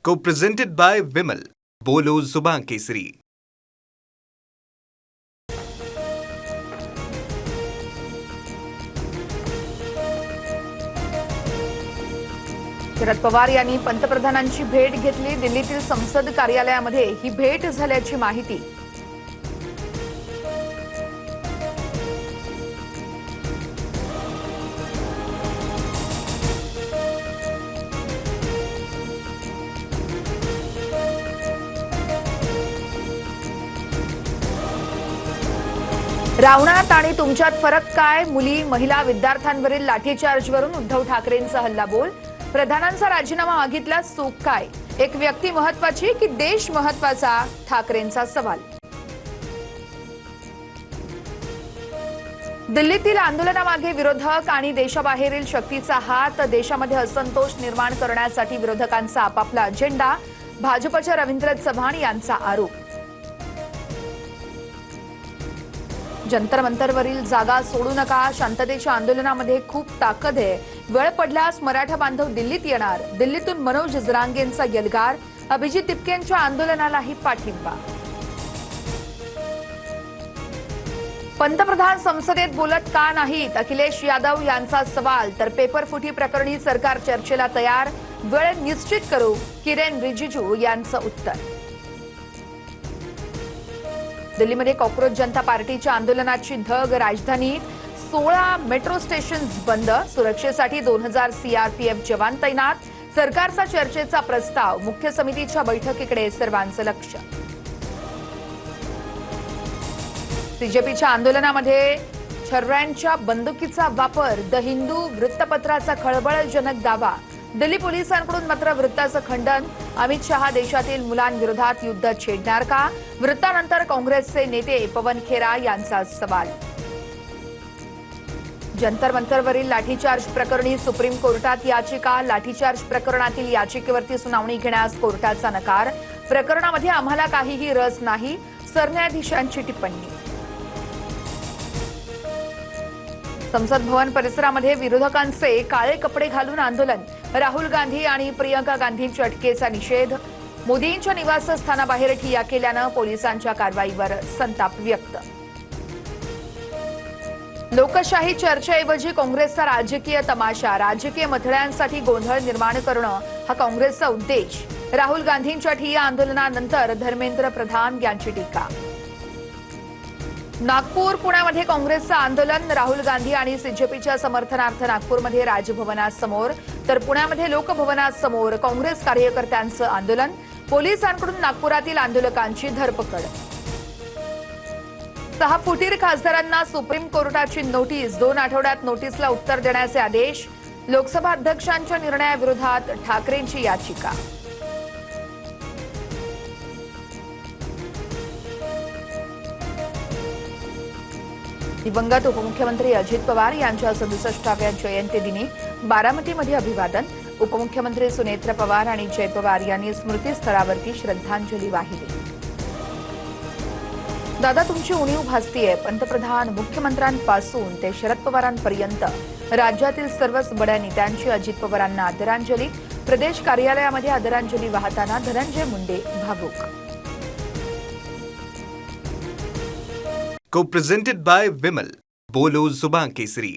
Co-presented by Vimal. बोलो जुबान केसरी. शरद पवार यांनी पंतप्रधानांची भेट घेतली. दिल्लीतील संसद कार्यालयामध्ये ही भेट झाल्याची माहिती. रावणात आणि तुमच्यात फरक काय? मुली महिला विद्यार्थ्यांवरील लाठीचार्जवरून उद्धव ठाकरेंचा हल्लाबोल. प्रधानांचा राजीनामा मागितल्यास चूक काय? एक व्यक्ती महत्वाची की देश महत्वाचा? ठाकरेंचा सवाल. दिल्लीतील आंदोलनामागे विरोधक आणि देशाबाहेरील शक्तीचा हात. देशामध्ये असंतोष निर्माण करण्यासाठी विरोधकांचा आपापला अजेंडा. भाजपच्या रवींद्र चव्हाण यांचा आरोप. जंतर मंतरवरील जागा सोडू नका. शांततेच्या आंदोलनामध्ये खूप ताकद आहे. वेळ पडल्यास मराठा बांधव दिल्लीत येणार. दिल्लीतून मनोज जरांगेंचा यलगार. अभिजित तिपकेंच्या आंदोलनालाही पाठिंबा. पंतप्रधान संसदेत बोलत का नाहीत? अखिलेश यादव यांचा सवाल. तर पेपरफुटी प्रकरणी सरकार चर्चेला तयार. वेळ निश्चित करू. किरेन रिजिजू यांचं उत्तर. दिल्लीमध्ये कॉक्रोच जनता पार्टीच्या आंदोलनाची धग. राजधानीत 16 मेट्रो स्टेशन्स बंद. सुरक्षेसाठी 2000 सीआरपीएफ जवान तैनात. सरकारचा चर्चेचा प्रस्ताव. मुख्य समितीच्या बैठकीकडे सर्वांचं लक्ष. बीजेपीच्या आंदोलनामध्ये छर्र्यांच्या बंदुकीचा वापर. द हिंदू वृत्तपत्राचा खळबळजनक दावा. दिल्ली पोलिसांकडून मात्र वृत्ताचं खंडन. अमित शहा देशातील मुलांविरोधात युद्ध छेडणार का? वृत्तानंतर काँग्रेसचे नेते पवन खेरा यांचा सवाल. जंतर मंतरवरील लाठीचार्ज प्रकरणी सुप्रीम कोर्टात याचिका. लाठीचार्ज प्रकरणातील याचिकेवरती सुनावणी घेण्यास कोर्टाचा नकार. प्रकरणामध्ये आम्हाला काहीही रस नाही. सरन्यायाधीशांची टिप्पणी. संसद भवन परिसरामध्ये विरोधकांचे काळे कपडे घालून आंदोलन. राहुल गांधी आणि प्रियंका गांधींच्या अटकेचा निषेध. मोदींच्या निवासस्थानाबाहेर ठिय्या केल्यानं पोलिसांच्या कारवाईवर संताप व्यक्त. लोकशाही चर्चेऐवजी काँग्रेसचा राजकीय तमाशा. राजकीय मथळ्यांसाठी गोंधळ निर्माण करणं हा काँग्रेसचा उद्देश. राहुल गांधींच्या ठिय्या आंदोलनानंतर धर्मेंद्र प्रधान यांची टीका. नागपूर पुण्यामध्ये काँग्रेसचं आंदोलन. राहुल गांधी आणि सीजेपीच्या समर्थनार्थ नागपूरमध्ये राजभवनासमोर तर पुण्यामध्ये लोकभवनासमोर काँग्रेस कार्यकर्त्यांचं आंदोलन. पोलिसांकडून नागपुरातील आंदोलकांची धरपकड. 6 फुटीर खासदारांना सुप्रीम कोर्टाची नोटीस. 2 आठवड्यात नोटीसला उत्तर देण्याचे आदेश. लोकसभा अध्यक्षांच्या निर्णयाविरोधात ठाकरेंची याचिका. दिवंगत उपमुख्यमंत्री अजित पवार यांच्या 67व्या जयंतीदिनी बारामतीमध्ये अभिवादन. उपमुख्यमंत्री सुनेत्र पवार आणि जय पवार यांनी स्मृतीस्थळावरती श्रद्धांजली वाहिली. दादा, तुमची उणीव भासतीये. पंतप्रधान मुख्यमंत्र्यांपासून ते शरद पवारांपर्यंत राज्यातील सर्वच बड्या नेत्यांची अजित पवारांना आदरांजली. प्रदेश कार्यालयामध्ये आदरांजली वाहताना धनंजय मुंडे भावुक. Co-presented by Vimal. बोलो जुबान केसरी.